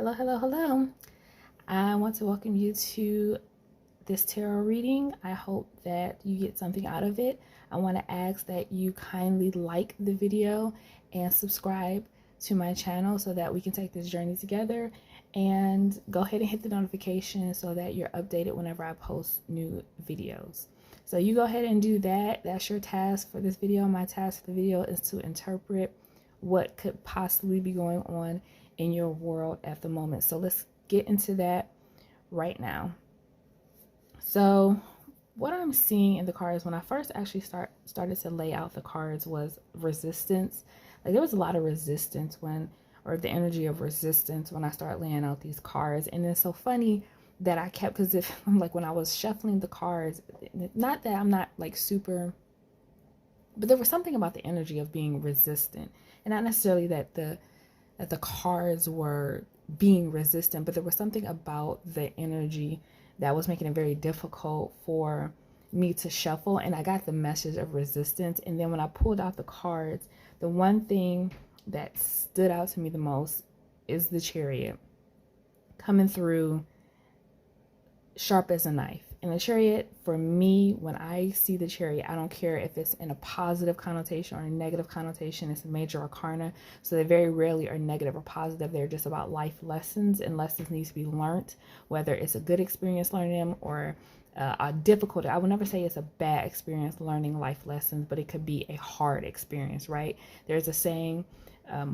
Hello, hello, hello. I want to welcome you to this tarot reading. I hope that you get something out of it. I want to ask that you kindly like the video and subscribe to my channel so that we can take this journey together, and go ahead and hit the notification so that you're updated whenever I post new videos. So you go ahead and do that. That's your task for this video. My task for the video is to interpret what could possibly be going on in your world at the moment. So let's get into that right now. So what I'm seeing in the cards when I first actually started to lay out the cards was resistance. Like there was a lot of resistance or the energy of resistance when I started laying out these cards. And it's so funny that I kept, because if like when I was shuffling the cards, not that I'm not like super, but there was something about the energy of being resistant, and not necessarily that the cards were being resistant, but there was something about the energy that was making it very difficult for me to shuffle. And I got the message of resistance. And then when I pulled out the cards, the one thing that stood out to me the most is the Chariot coming through sharp as a knife. And the Chariot, for me, when I see the Chariot, I don't care if it's in a positive connotation or a negative connotation. It's a major arcana, so they very rarely are negative or positive. They're just about life lessons, and lessons need to be learned, whether it's a good experience learning them or a difficult. I would never say it's a bad experience learning life lessons, but it could be a hard experience, right? There's a saying,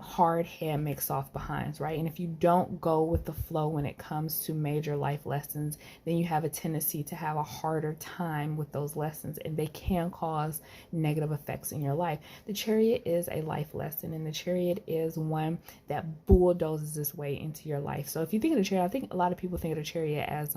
hard head makes soft behinds, right? And if you don't go with the flow when it comes to major life lessons, then you have a tendency to have a harder time with those lessons, and they can cause negative effects in your life. The Chariot is a life lesson, and the Chariot is one that bulldozes its way into your life. So if you think of the Chariot, I think a lot of people think of the Chariot as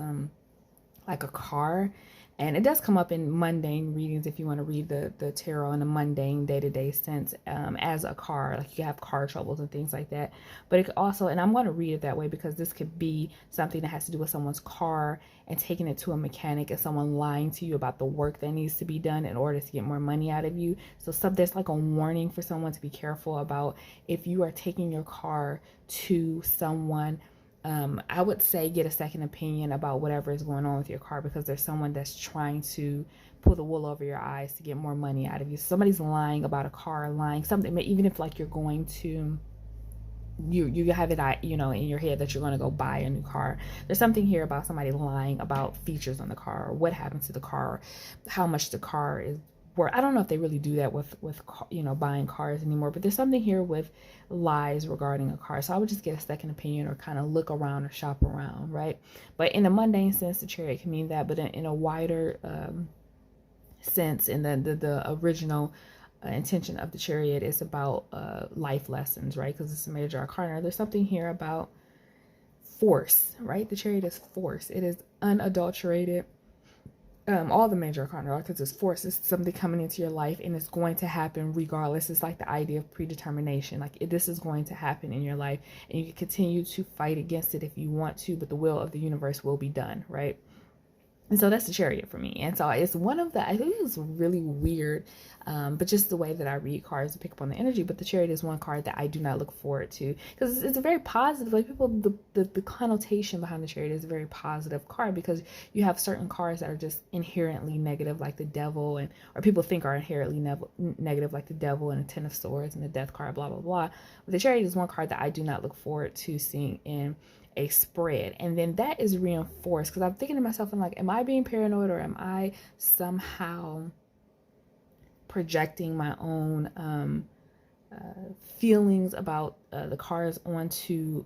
like a car. And it does come up in mundane readings if you want to read the tarot in a mundane day-to-day sense, as a car. Like you have car troubles and things like that. But it could also, and I'm going to read it that way because this could be something that has to do with someone's car and taking it to a mechanic, and someone lying to you about the work that needs to be done in order to get more money out of you. So there's like a warning for someone to be careful about if you are taking your car to someone. I would say get a second opinion about whatever is going on with your car, because there's someone that's trying to pull the wool over your eyes to get more money out of you. Somebody's lying about a car, lying something, even if like you're going to, you have it, in your head that you're going to go buy a new car. There's something here about somebody lying about features on the car, or what happened to the car, or how much the car is worth. I don't know if they really do that with buying cars anymore, but there's something here with lies regarding a car. So I would just get a second opinion, or kind of look around or shop around, right? But in a mundane sense, the Chariot can mean that, but in a wider sense, in the original intention of the Chariot is about life lessons, right? Because it's a major arcana. There's something here about force, right? The Chariot is force. It is unadulterated. All the major arcana, because it's force. It's something coming into your life, and it's going to happen regardless. It's like the idea of predetermination. Like this is going to happen in your life, and you can continue to fight against it if you want to, but the will of the universe will be done, right? And so that's the Chariot for me. And so it's one of the, I think it's really weird, but just the way that I read cards to pick up on the energy. But the Chariot is one card that I do not look forward to, because it's a very positive, like people, the connotation behind the Chariot is a very positive card, because you have certain cards that are just inherently negative, like the Devil, or people think are inherently negative, like the Devil and the Ten of Swords and the Death card, blah, blah, blah. But the Chariot is one card that I do not look forward to seeing in a spread. And then that is reinforced, because I'm thinking to myself, I'm like, am I being paranoid, or am I somehow projecting my own feelings about the cards onto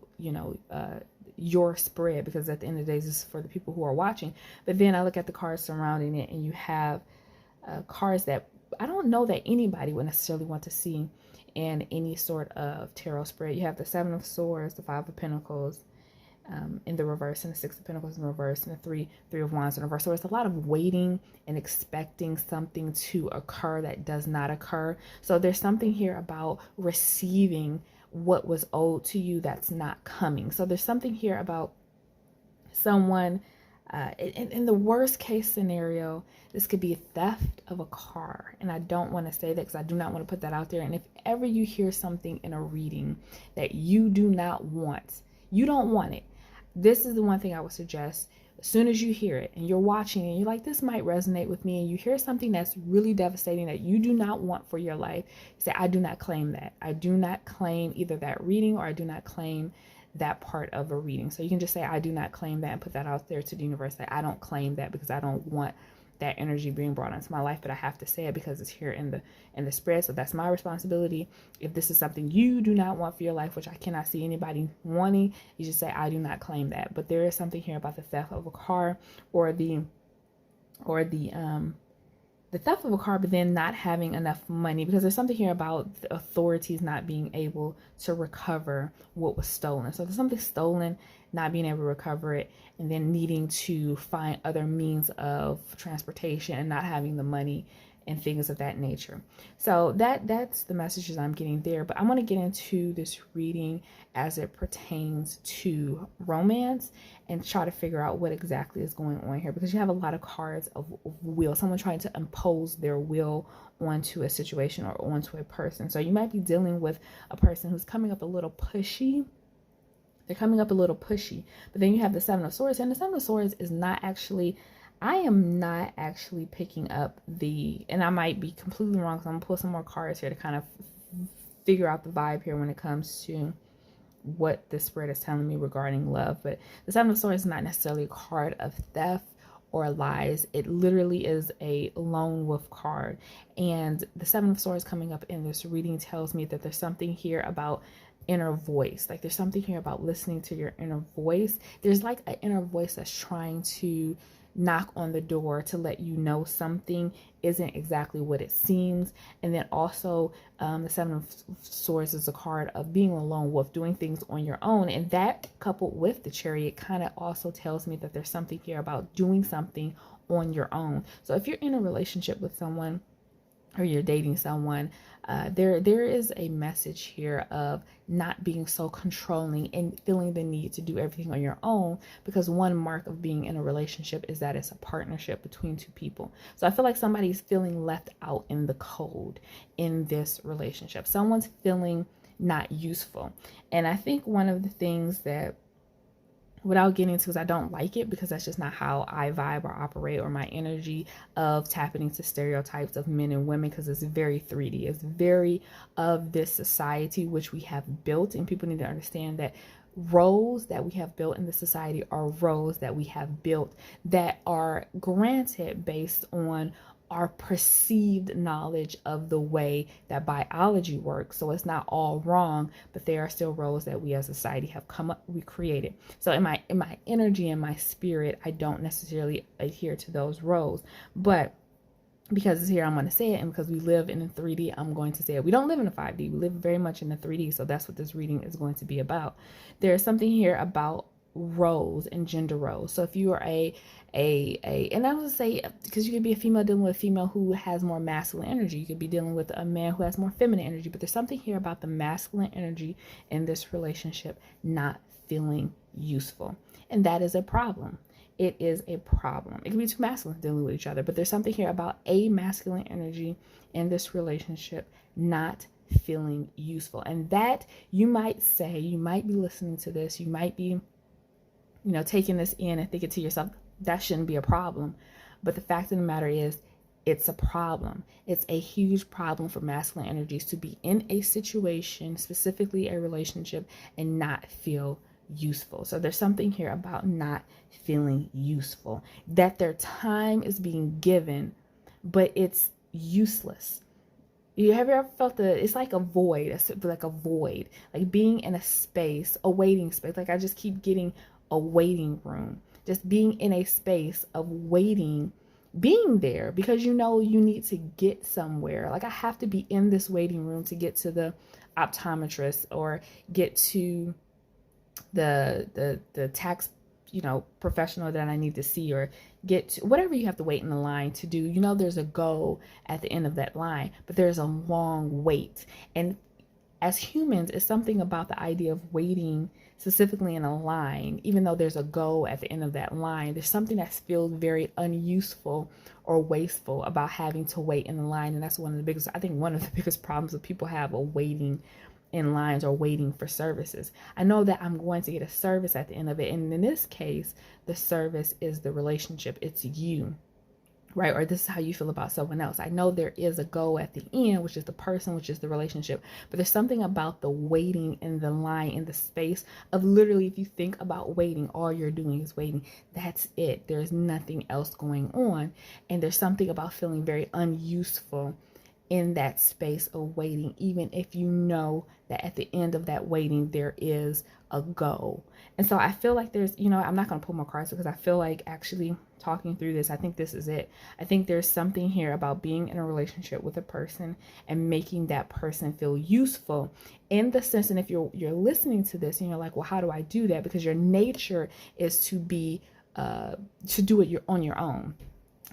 your spread? Because at the end of the day, this is for the people who are watching. But then I look at the cards surrounding it, and you have cards that I don't know that anybody would necessarily want to see in any sort of tarot spread. You have the Seven of Swords, the Five of Pentacles in the reverse, and the Six of Pentacles in the reverse, and the Three of Wands in the reverse. So it's a lot of waiting and expecting something to occur that does not occur. So there's something here about receiving what was owed to you that's not coming. So there's something here about someone, in the worst case scenario, this could be a theft of a car. And I don't want to say that, because I do not want to put that out there. And if ever you hear something in a reading that you do not want You don't want it. This is the one thing I would suggest. As soon as you hear it and you're watching and you're like, this might resonate with me, and you hear something that's really devastating that you do not want for your life, say, I do not claim that. I do not claim either that reading, or I do not claim that part of a reading. So you can just say, I do not claim that, and put that out there to the universe, that I don't claim that, because I don't want that energy being brought into my life, but I have to say it because it's here in the spread. So that's my responsibility. If this is something you do not want for your life, which I cannot see anybody wanting, you just say, I do not claim that. But there is something here about the theft of a car, or the theft of a car, but then not having enough money, because there's something here about the authorities not being able to recover what was stolen. So there's something stolen, not being able to recover it, and then needing to find other means of transportation and not having the money and things of that nature. So that's the messages I'm getting there. But I want to get into this reading as it pertains to romance and try to figure out what exactly is going on here, because you have a lot of cards of will, someone trying to impose their will onto a situation or onto a person. So you might be dealing with a person who's coming up a little pushy. They're coming up a little pushy, but then you have the Seven of Swords, and the Seven of Swords is not actually, I am not actually picking up and I might be completely wrong, so I'm gonna pull some more cards here to kind of figure out the vibe here when it comes to what the spread is telling me regarding love. But the Seven of Swords is not necessarily a card of theft or lies. It literally is a lone wolf card. And the Seven of Swords coming up in this reading tells me that there's something here about inner voice. Like there's something here about listening to your inner voice. There's like an inner voice that's trying to knock on the door to let you know something isn't exactly what it seems. And then also the Seven of Swords is a card of being a lone wolf, doing things on your own. And that, coupled with the Chariot, kind of also tells me that there's something here about doing something on your own. So if you're in a relationship with someone, or you're dating someone, there is a message here of not being so controlling and feeling the need to do everything on your own, because one mark of being in a relationship is that it's a partnership between two people. So I feel like somebody's feeling left out in the cold in this relationship. Someone's feeling not useful. And I think one of the things that, without getting into, because I don't like it, because that's just not how I vibe or operate, or my energy of tapping into stereotypes of men and women, because it's very 3D. It's very of this society which we have built, and people need to understand that roles that we have built in the society are roles that we have built that are granted based on our perceived knowledge of the way that biology works. So it's not all wrong, but there are still roles that we as a society have we created. So in my energy and my spirit, I don't necessarily adhere to those roles, but because it's here, I'm going to say it. And because we live in a 3D, I'm going to say it. We don't live in a 5D. We live very much in a 3D. So that's what this reading is going to be about. There's something here about roles and gender roles. So if you are and I would say, because you could be a female dealing with a female who has more masculine energy, you could be dealing with a man who has more feminine energy, but there's something here about the masculine energy in this relationship not feeling useful, and that is a problem. It is a problem. It can be two masculines dealing with each other, but there's something here about a masculine energy in this relationship not feeling useful. And that, you might say, you might be listening to this, you might be, taking this in and thinking to yourself, that shouldn't be a problem. But the fact of the matter is, it's a problem. It's a huge problem for masculine energies to be in a situation, specifically a relationship, and not feel useful. So there's something here about not feeling useful, that their time is being given, but it's useless. Have you ever felt it's like a void, like being in a space, a waiting space. Like I just keep getting a waiting room, just being in a space of waiting, being there because you need to get somewhere. Like I have to be in this waiting room to get to the optometrist, or get to the tax professional that I need to see, or get to whatever you have to wait in the line to do. There's a goal at the end of that line, but there's a long wait. And as humans, it's something about the idea of waiting, specifically in a line, even though there's a goal at the end of that line, there's something that feels very unuseful or wasteful about having to wait in the line. And that's one of the biggest problems that people have, a waiting in lines or waiting for services. I know that I'm going to get a service at the end of it. And in this case, the service is the relationship. It's you, right? Or this is how you feel about someone else. I know there is a goal at the end, which is the person, which is the relationship, but there's something about the waiting in the line, in the space of literally, if you think about waiting, all you're doing is waiting. That's it. There's nothing else going on. And there's something about feeling very unuseful in that space of waiting, even if you know that at the end of that waiting, there is a goal. And so I feel like there's, I'm not going to pull more cards because I feel like actually talking through this, I think this is it. I think there's something here about being in a relationship with a person and making that person feel useful in the sense. And if you're listening to this and you're like, well, how do I do that? Because your nature is to be, to do it on your own.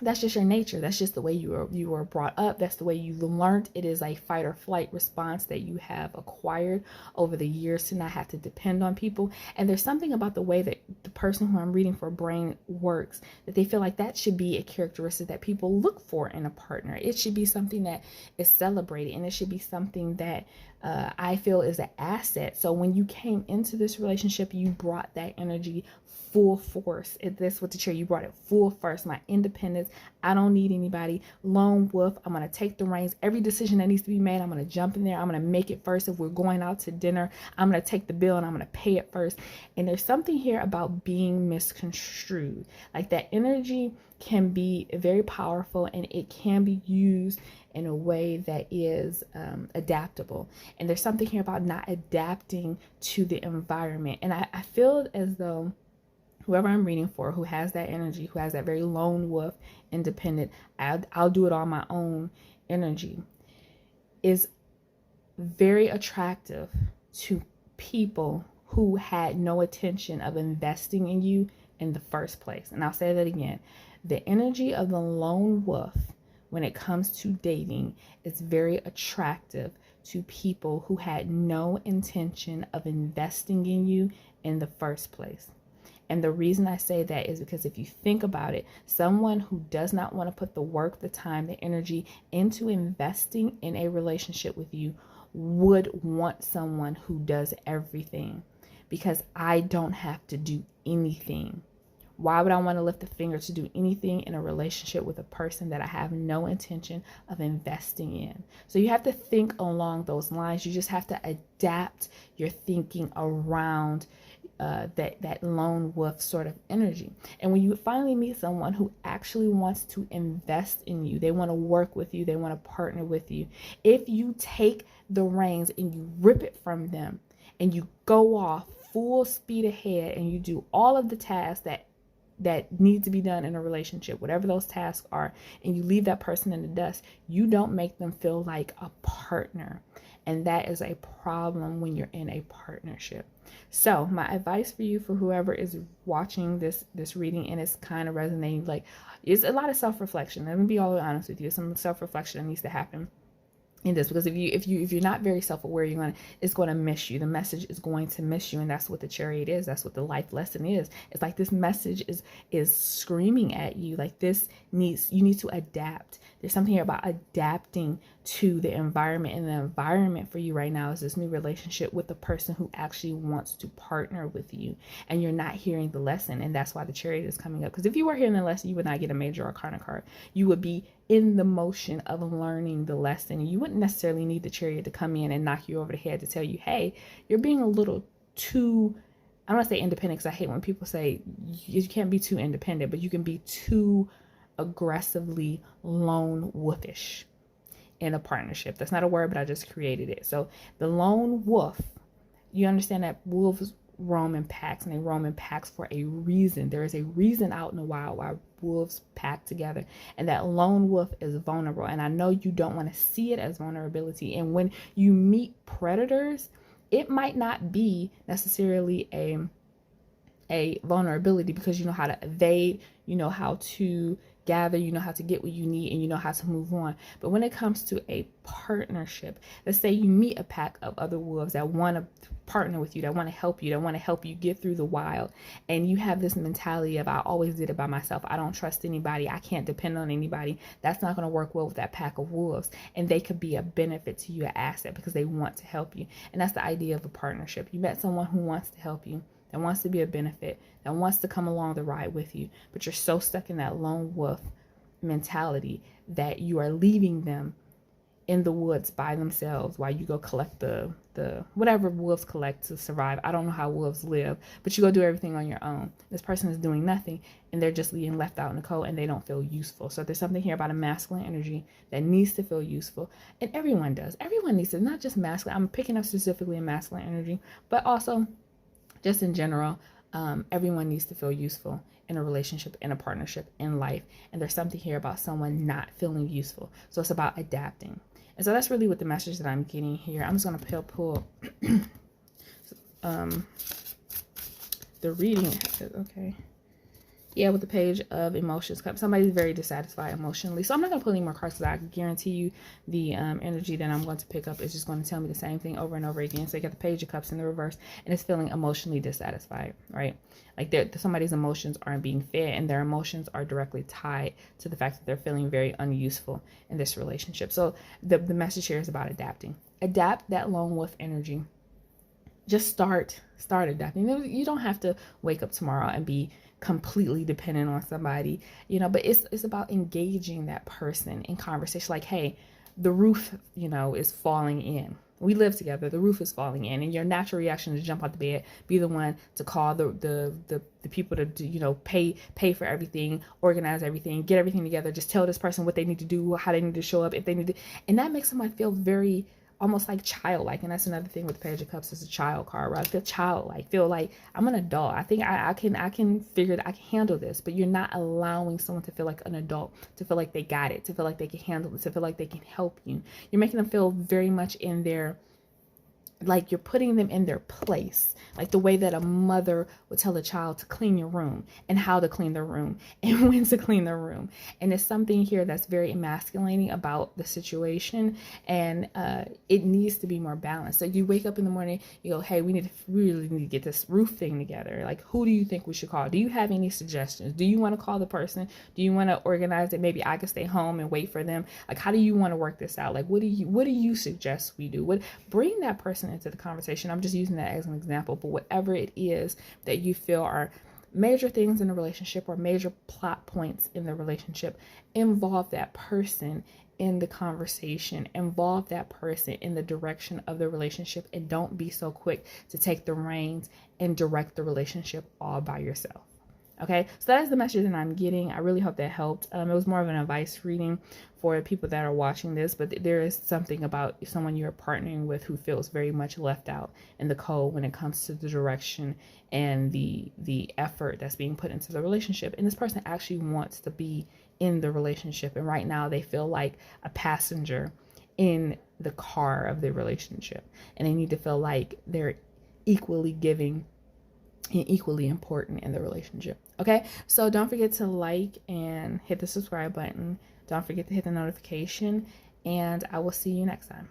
That's just your nature. That's just the way you were brought up. That's the way you learned. It is a fight or flight response that you have acquired over the years to not have to depend on people. And there's something about the way that the person who I'm reading for brain works, that they feel like that should be a characteristic that people look for in a partner. It should be something that is celebrated, and it should be something that I feel is an asset. So when you came into this relationship, you brought that energy full force. That's what the chair, you brought it full force. My independence. I don't need anybody. Lone wolf. I'm going to take the reins. Every decision that needs to be made, I'm going to jump in there. I'm going to make it first. If we're going out to dinner, I'm going to take the bill and I'm going to pay it first. And there's something here about being misconstrued. Like that energy can be very powerful, and it can be used in a way that is adaptable. And there's something here about not adapting to the environment. And I feel as though whoever I'm reading for, who has that energy, who has that very lone wolf, independent, I'll do it on my own energy, is very attractive to people who had no intention of investing in you in the first place. And I'll say that again. The energy of the lone wolf when it comes to dating is very attractive to people who had no intention of investing in you in the first place. And the reason I say that is because if you think about it, someone who does not want to put the work, the time, the energy into investing in a relationship with you would want someone who does everything, because I don't have to do anything. Why would I want to lift a finger to do anything in a relationship with a person that I have no intention of investing in? So you have to think along those lines. You just have to adapt your thinking around that lone wolf sort of energy. And when you finally meet someone who actually wants to invest in you, they want to work with you, they want to partner with you, if you take the reins and you rip it from them and you go off full speed ahead and you do all of the tasks that need to be done in a relationship, whatever those tasks are, and you leave that person in the dust, you don't make them feel like a partner. And that is a problem when you're in a partnership. So my advice for you, for whoever is watching this reading and it's kind of resonating, like, it's a lot of self-reflection. Let me be all the way honest with you. Some self-reflection that needs to happen in this, because if you're not very self-aware, it's going to miss you. The message is going to miss you, and that's what the chariot is. That's what the life lesson is. It's like this message is screaming at you, like you need to adapt. There's something here about adapting to the environment, and the environment for you right now is this new relationship with the person who actually wants to partner with you, and you're not hearing the lesson. And that's why the chariot is coming up, because if you were hearing the lesson, you would not get a major arcana card. You would be in the motion of learning the lesson. You wouldn't necessarily need the chariot to come in and knock you over the head to tell you, hey, you're being a little too, I don't want to say independent, because I hate when people say you can't be too independent, but you can be too aggressively lone wolfish in a partnership. That's not a word, but I just created it. So the lone wolf, you understand that wolves roam in packs, and they roam in packs for a reason. There is a reason out in the wild why wolves pack together, and that lone wolf is vulnerable. And I know you don't want to see it as vulnerability. And when you meet predators, it might not be necessarily a vulnerability, because you know how to evade, you know how to gather, you know how to get what you need, and you know how to move on. But when it comes to a partnership, let's say you meet a pack of other wolves that want to partner with you, that want to help you, that want to help you get through the wild, and you have this mentality of, I always did it by myself, I don't trust anybody, I can't depend on anybody. That's not going to work well with that pack of wolves, and they could be a benefit to you, an asset, because they want to help you. And that's the idea of a partnership. You met someone who wants to help you, that wants to be a benefit, that wants to come along the ride with you, but you're so stuck in that lone wolf mentality that you are leaving them in the woods by themselves while you go collect the whatever wolves collect to survive. I don't know how wolves live, but you go do everything on your own. This person is doing nothing, and they're just being left out in the cold, and they don't feel useful. So there's something here about a masculine energy that needs to feel useful, and everyone does. Everyone needs to, not just masculine. I'm picking up specifically a masculine energy, but also just in general, everyone needs to feel useful in a relationship, in a partnership, in life. And there's something here about someone not feeling useful. So it's about adapting. And so that's really what the message that I'm getting here. I'm just going to pull the reading. Okay. Yeah, with the page of emotions. Somebody's very dissatisfied emotionally. So I'm not going to pull any more cards, because I guarantee you the energy that I'm going to pick up is just going to tell me the same thing over and over again. So you got the page of cups in the reverse, and it's feeling emotionally dissatisfied, right? Like somebody's emotions aren't being fed, and their emotions are directly tied to the fact that they're feeling very unuseful in this relationship. So the message here is about adapting. Adapt that lone wolf energy. Just start adapting. You don't have to wake up tomorrow and be completely dependent on somebody, but it's about engaging that person in conversation. Like, hey, the roof, is falling in. We live together. The roof is falling in, and your natural reaction is to jump out the bed, be the one to call the people to do, pay for everything, organize everything, get everything together. Just tell this person what they need to do, how they need to show up, if they need to, and that makes somebody feel very almost like childlike. And that's another thing with the page of cups, is a child card, right? Feel childlike, feel like I'm an adult. I think I can figure that I can handle this. But you're not allowing someone to feel like an adult, to feel like they got it, to feel like they can handle it, to feel like they can help you. You're making them feel very much in their, like you're putting them in their place, like the way that a mother would tell a child to clean your room, and how to clean the room, and when to clean the room. And it's something here that's very emasculating about the situation, and it needs to be more balanced. So you wake up in the morning, you go, hey, we really need to get this roof thing together. Like, who do you think we should call? Do you have any suggestions? Do you want to call the person? Do you want to organize it? Maybe I could stay home and wait for them. Like, how do you want to work this out? Like, what do you suggest we do? Bring that person into the conversation. I'm just using that as an example, but whatever it is that you feel are major things in a relationship or major plot points in the relationship, involve that person in the conversation, involve that person in the direction of the relationship, and don't be so quick to take the reins and direct the relationship all by yourself. Okay, so that is the message that I'm getting. I really hope that helped. It was more of an advice reading for people that are watching this, but there is something about someone you're partnering with who feels very much left out in the cold when it comes to the direction and the effort that's being put into the relationship. And this person actually wants to be in the relationship, and right now they feel like a passenger in the car of the relationship, and they need to feel like they're equally giving and equally important in the relationship. Okay, so don't forget to like and hit the subscribe button. Don't forget to hit the notification, and I will see you next time.